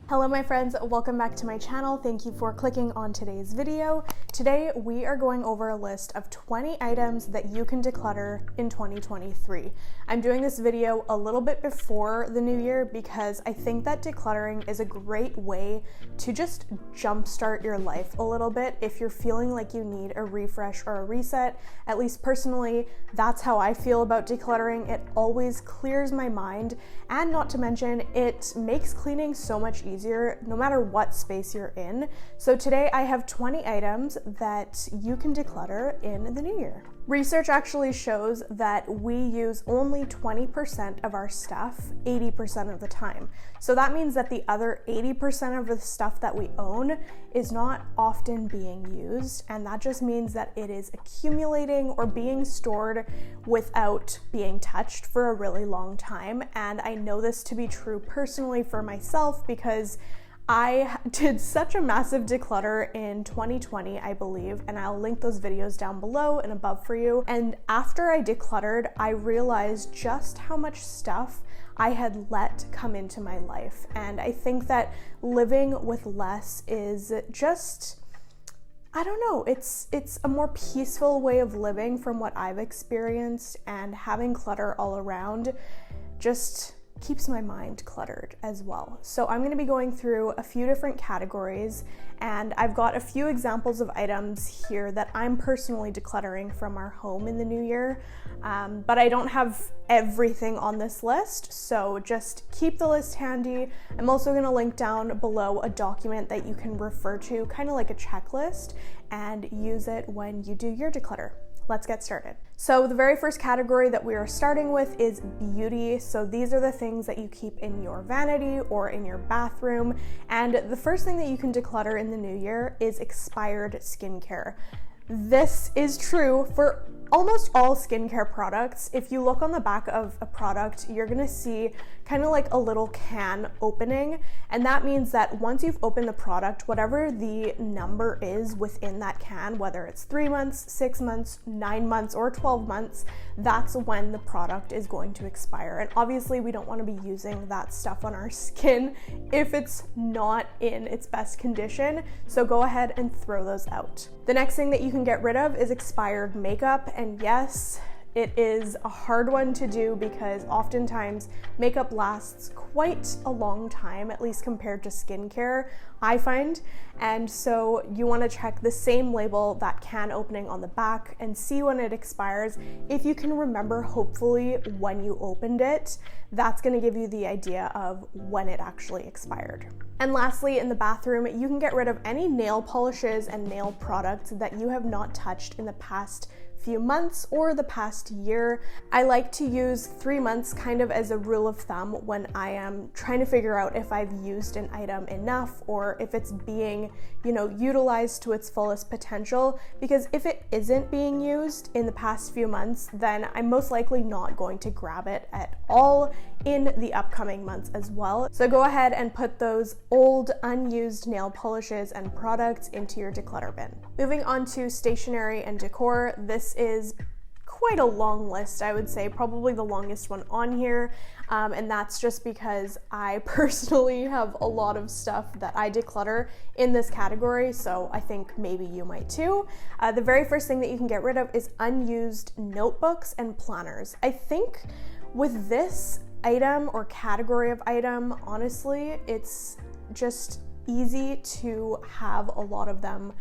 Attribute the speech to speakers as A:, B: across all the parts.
A: Hello my friends, welcome back to my channel. Thank you for clicking on today's video. Today we are going over a list of 20 items that you can declutter in 2023. I'm doing this video a little bit before the new year because I think that decluttering is a great way to just jumpstart your life a little bit if you're feeling like you need a refresh or a reset. At least personally, that's how I feel about decluttering. It always clears my mind, and not to mention it makes cleaning so much easier no matter what space you're in. So today I have 20 items that you can declutter in the new year. Research actually shows that we use only 20% of our stuff 80% of the time. So that means that the other 80% of the stuff that we own is not often being used, and that just means that it is accumulating or being stored without being touched for a really long time. And I know this to be true personally for myself because I did such a massive declutter in 2020, I believe, and I'll link those videos down below and above for you. And after I decluttered, I realized just how much stuff I had let come into my life. And I think that living with less is just, I don't know, it's a more peaceful way of living from what I've experienced, and having clutter all around just keeps my mind cluttered as well. So I'm going to be going through a few different categories, and I've got a few examples of items here that I'm personally decluttering from our home in the new year, but I don't have everything on this list, so just keep the list handy. I'm also going to link down below a document that you can refer to, kind of like a checklist, and use it when you do your declutter. Let's get started. So the very first category that we are starting with is beauty. So these are the things that you keep in your vanity or in your bathroom. And the first thing that you can declutter in the new year is expired skincare. This is true for almost all skincare products. If you look on the back of a product, you're gonna see kind of like a little can opening. And that means that once you've opened the product, whatever the number is within that can, whether it's 3 months, 6 months, 9 months, or 12 months, that's when the product is going to expire. And obviously we don't want to be using that stuff on our skin if it's not in its best condition. So go ahead and throw those out. The next thing that you can get rid of is expired makeup. And yes, it is a hard one to do because oftentimes makeup lasts quite a long time, at least compared to skincare, I find. And so you want to check the same label, that can opening on the back, and see when it expires. If you can remember, hopefully, when you opened it, that's going to give you the idea of when it actually expired. And lastly, in the bathroom, you can get rid of any nail polishes and nail products that you have not touched in the past few months or the past year. I like to use 3 months kind of as a rule of thumb when I am trying to figure out if I've used an item enough or if it's being, utilized to its fullest potential. Because if it isn't being used in the past few months, then I'm most likely not going to grab it at all in the upcoming months as well. So go ahead and put those old unused nail polishes and products into your declutter bin. Moving on to stationery and decor. This is quite a long list, I would say, probably the longest one on here, and that's just because I personally have a lot of stuff that I declutter in this category, so I think maybe you might too. The very first thing that you can get rid of is unused notebooks and planners. I think with this item or category of item, honestly, it's just easy to have a lot of them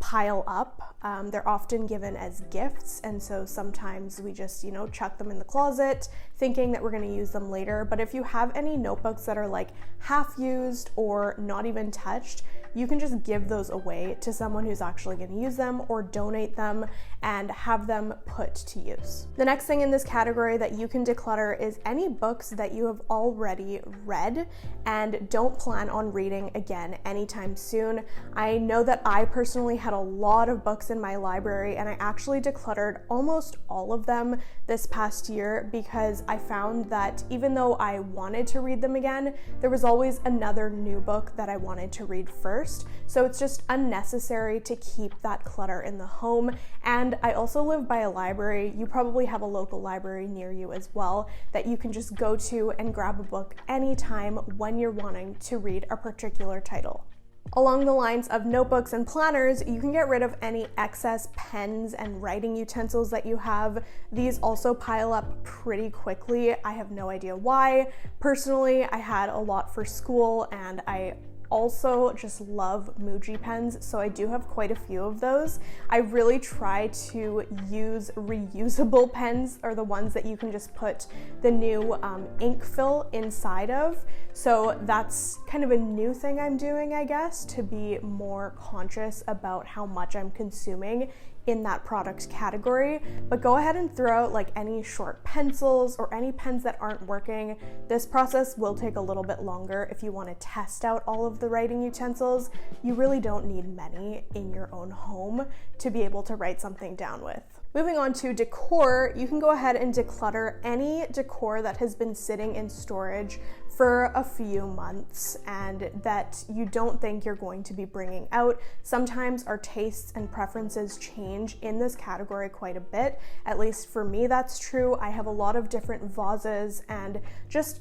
A: pile up. They're often given as gifts, and so sometimes we just, chuck them in the closet thinking that we're going to use them later. But if you have any notebooks that are like half used or not even touched, you can just give those away to someone who's actually going to use them, or donate them and have them put to use. The next thing in this category that you can declutter is any books that you have already read and don't plan on reading again anytime soon. I know that I personally had a lot of books in my library, and I actually decluttered almost all of them this past year because I found that even though I wanted to read them again, there was always another new book that I wanted to read first. first. So it's just unnecessary to keep that clutter in the home. And I also live by a library. You probably have a local library near you as well that you can just go to and grab a book anytime when you're wanting to read a particular title. Along the lines of notebooks and planners, you can get rid of any excess pens and writing utensils that you have. These also pile up pretty quickly. I have no idea why. Personally, I had a lot for school, and I also just love Muji pens, so I do have quite a few of those. I really try to use reusable pens, or the ones that you can just put the new ink fill inside of. So that's kind of a new thing I'm doing, I guess, to be more conscious about how much I'm consuming in that product category. But go ahead and throw out like any short pencils or any pens that aren't working. This process will take a little bit longer if you want to test out all of the writing utensils. You really don't need many in your own home to be able to write something down with. Moving on to decor, you can go ahead and declutter any decor that has been sitting in storage for a few months and that you don't think you're going to be bringing out. Sometimes our tastes and preferences change in this category quite a bit. At least for me, that's true. I have a lot of different vases and just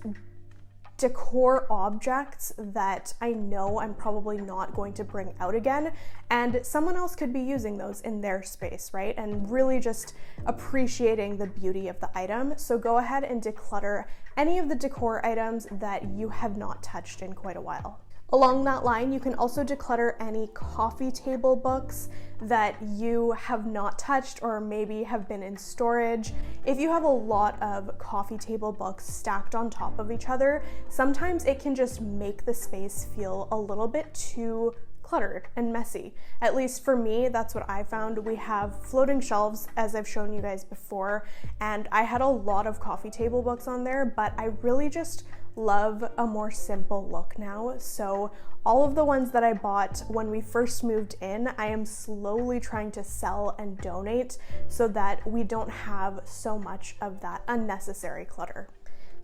A: decor objects that I know I'm probably not going to bring out again, and someone else could be using those in their space, right? And really just appreciating the beauty of the item. So go ahead and declutter any of the decor items that you have not touched in quite a while. Along that line, you can also declutter any coffee table books that you have not touched or maybe have been in storage. If you have a lot of coffee table books stacked on top of each other, sometimes it can just make the space feel a little bit too cluttered and messy. At least for me, that's what I found. We have floating shelves, as I've shown you guys before, and I had a lot of coffee table books on there, but I really just love a more simple look now. So all of the ones that I bought when we first moved in, I am slowly trying to sell and donate so that we don't have so much of that unnecessary clutter.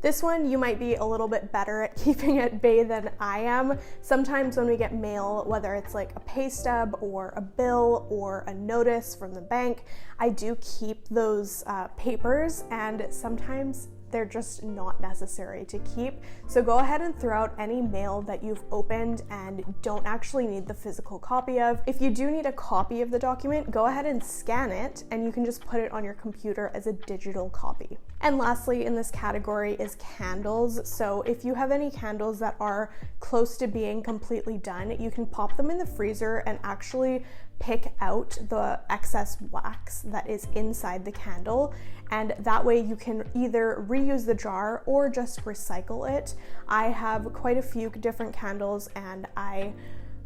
A: This one, you might be a little bit better at keeping at bay than I am. Sometimes when we get mail, whether it's like a pay stub or a bill or a notice from the bank, I do keep those papers, and sometimes they're just not necessary to keep. So go ahead and throw out any mail that you've opened and don't actually need the physical copy of. If you do need a copy of the document, go ahead and scan it, and you can just put it on your computer as a digital copy. And lastly in this category is candles. So if you have any candles that are close to being completely done, you can pop them in the freezer and actually pick out the excess wax that is inside the candle, and that way you can either reuse the jar or just recycle it. I have quite a few different candles and I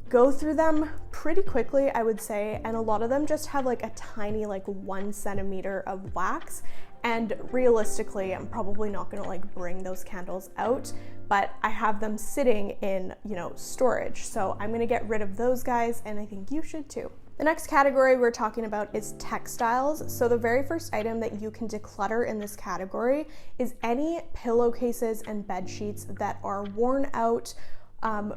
A: go through them pretty quickly, I would say, and a lot of them just have like a tiny, like 1 centimeter of wax, and realistically I'm probably not gonna like bring those candles out, but I have them sitting in, storage, so I'm gonna get rid of those guys, and I think you should too. The next category we're talking about is textiles. So the very first item that you can declutter in this category is any pillowcases and bed sheets that are worn out,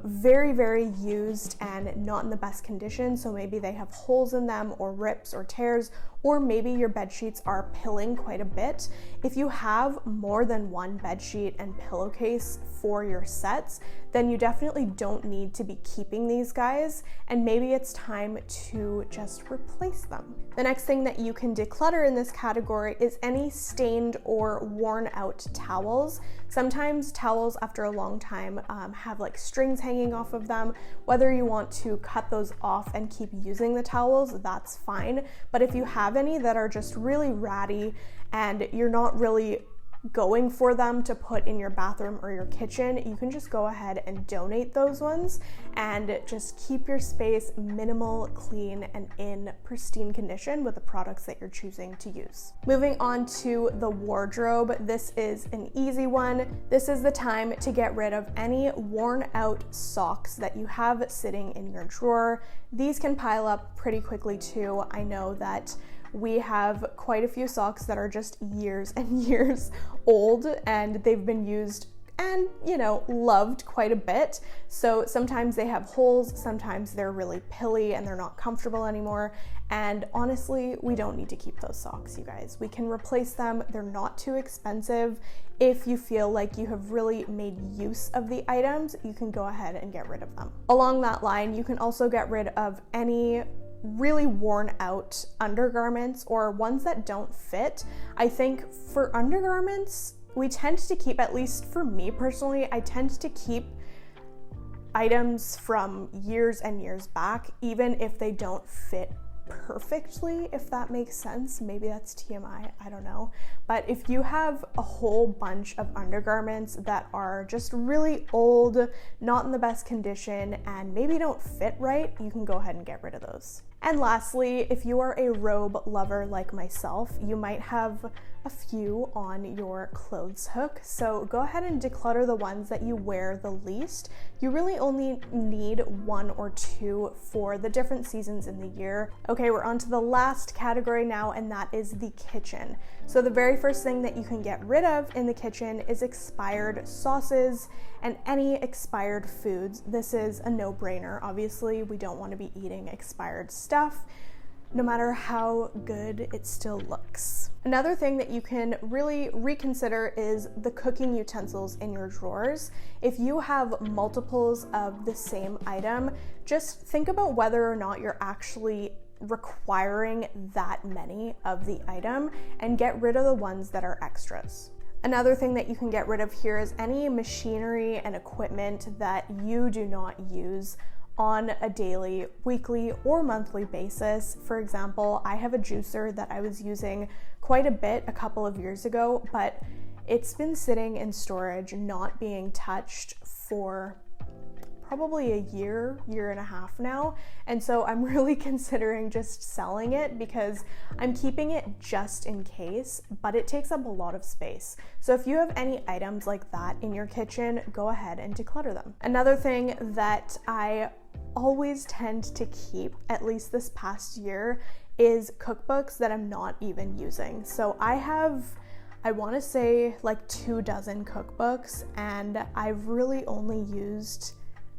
A: very, very used and not in the best condition. So maybe they have holes in them or rips or tears, or maybe your bed sheets are pilling quite a bit. If you have more than one bed sheet and pillowcase for your sets, then you definitely don't need to be keeping these guys, and maybe it's time to just replace them. The next thing that you can declutter in this category is any stained or worn out towels. Sometimes towels after a long time have like strings hanging off of them. Whether you want to cut those off and keep using the towels, that's fine. But if you have any that are just really ratty and you're not really going for them to put in your bathroom or your kitchen, you can just go ahead and donate those ones and just keep your space minimal, clean, and in pristine condition with the products that you're choosing to use. Moving on to the wardrobe, this is an easy one. This is the time to get rid of any worn out socks that you have sitting in your drawer. These can pile up pretty quickly too. I know that we have quite a few socks that are just years and years old, and they've been used and, you know, loved quite a bit. So sometimes they have holes, sometimes they're really pilly and they're not comfortable anymore. And honestly, we don't need to keep those socks, you guys. We can replace them. They're not too expensive. If you feel like you have really made use of the items, you can go ahead and get rid of them. Along that line, you can also get rid of any really worn out undergarments or ones that don't fit. I think for undergarments, we tend to keep, at least for me personally, I tend to keep items from years and years back, even if they don't fit perfectly, if that makes sense. Maybe that's TMI, I don't know. But if you have a whole bunch of undergarments that are just really old, not in the best condition, and maybe don't fit right, you can go ahead and get rid of those. And lastly, if you are a robe lover like myself, you might have a few on your clothes hook. So go ahead and declutter the ones that you wear the least. You really only need 1 or 2 for the different seasons in the year. Okay, we're on to the last category now, and that is the kitchen. So the very first thing that you can get rid of in the kitchen is expired sauces and any expired foods. This is a no-brainer. Obviously, we don't want to be eating expired stuff, no matter how good it still looks. Another thing that you can really reconsider is the cooking utensils in your drawers. If you have multiples of the same item, just think about whether or not you're actually requiring that many of the item and get rid of the ones that are extras. Another thing that you can get rid of here is any machinery and equipment that you do not use on a daily, weekly, or monthly basis. For example, I have a juicer that I was using quite a bit a couple of years ago, but it's been sitting in storage, not being touched for probably a year and a half now. And so I'm really considering just selling it because I'm keeping it just in case, but it takes up a lot of space. So if you have any items like that in your kitchen, go ahead and declutter them. Another thing that I always tend to keep, at least this past year, is cookbooks that I'm not even using. So I have, I want to say like 24 cookbooks, and I've really only used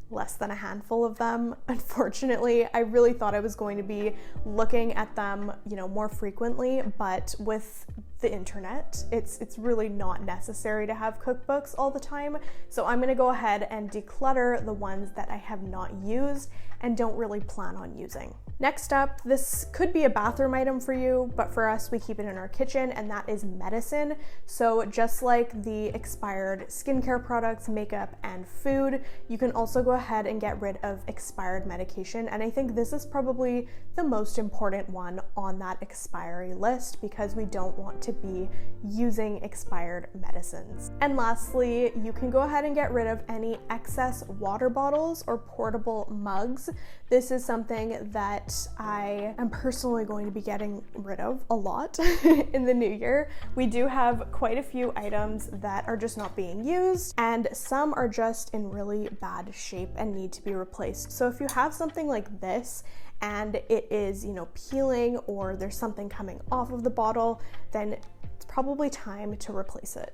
A: less than a handful of them. Unfortunately, I really thought I was going to be looking at them, you know, more frequently, but with the internet, it's really not necessary to have cookbooks all the time. So I'm going to go ahead and declutter the ones that I have not used and don't really plan on using. Next up, this could be a bathroom item for you, but for us, we keep it in our kitchen, and that is medicine. So just like the expired skincare products, makeup, and food, you can also go ahead and get rid of expired medication. And I think this is probably the most important one on that expiry list because we don't want to be using expired medicines. And lastly, you can go ahead and get rid of any excess water bottles or portable mugs. This is something that I am personally going to be getting rid of a lot in the new year. We do have quite a few items that are just not being used, and some are just in really bad shape and need to be replaced. So if you have something like this and it is, you know, peeling or there's something coming off of the bottle, then it's probably time to replace it.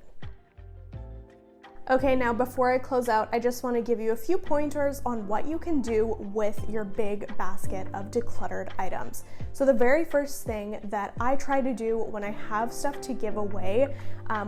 A: Okay, now before I close out, I just want to give you a few pointers on what you can do with your big basket of decluttered items. So the very first thing that I try to do when I have stuff to give away,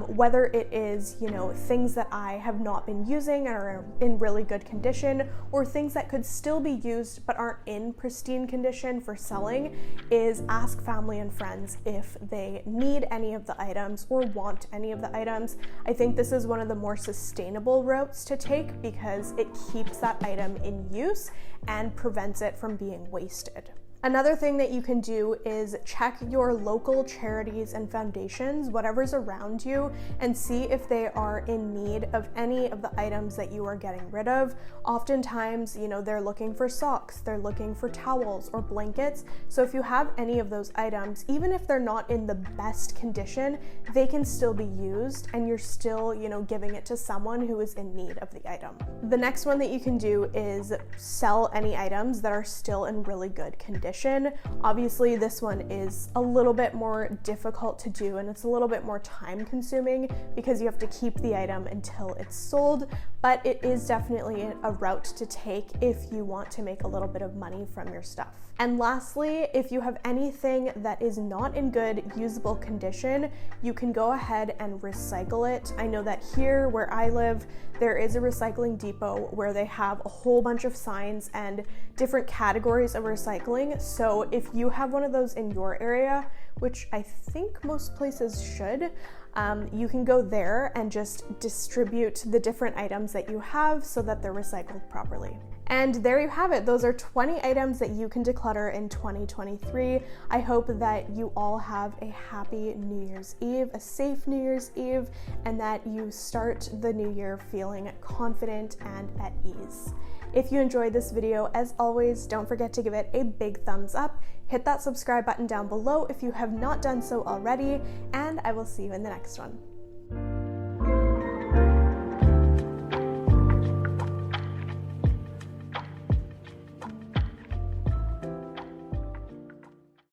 A: whether it is, you know, things that I have not been using and are in really good condition, or things that could still be used but aren't in pristine condition for selling, is ask family and friends if they need any of the items or want any of the items. I think this is one of the more sustainable routes to take because it keeps that item in use and prevents it from being wasted. Another thing that you can do is check your local charities and foundations, whatever's around you, and see if they are in need of any of the items that you are getting rid of. Oftentimes, you know, they're looking for socks, they're looking for towels or blankets. So if you have any of those items, even if they're not in the best condition, they can still be used and you're still, you know, giving it to someone who is in need of the item. The next one that you can do is sell any items that are still in really good condition. condition. Obviously, this one is a little bit more difficult to do and it's a little bit more time consuming because you have to keep the item until it's sold, but it is definitely a route to take if you want to make a little bit of money from your stuff. And lastly, if you have anything that is not in good usable condition, you can go ahead and recycle it. I know that here where I live, there is a recycling depot where they have a whole bunch of signs and different categories of recycling. So if you have one of those in your area, which I think most places should, you can go there and just distribute the different items that you have so that they're recycled properly. And there you have it. Those are 20 items that you can declutter in 2023. I hope that you all have a happy New Year's Eve, a safe New Year's Eve, and that you start the new year feeling confident and at ease. If you enjoyed this video, as always, don't forget to give it a big thumbs up. Hit that subscribe button down below if you have not done so already, and I will see you in the next one.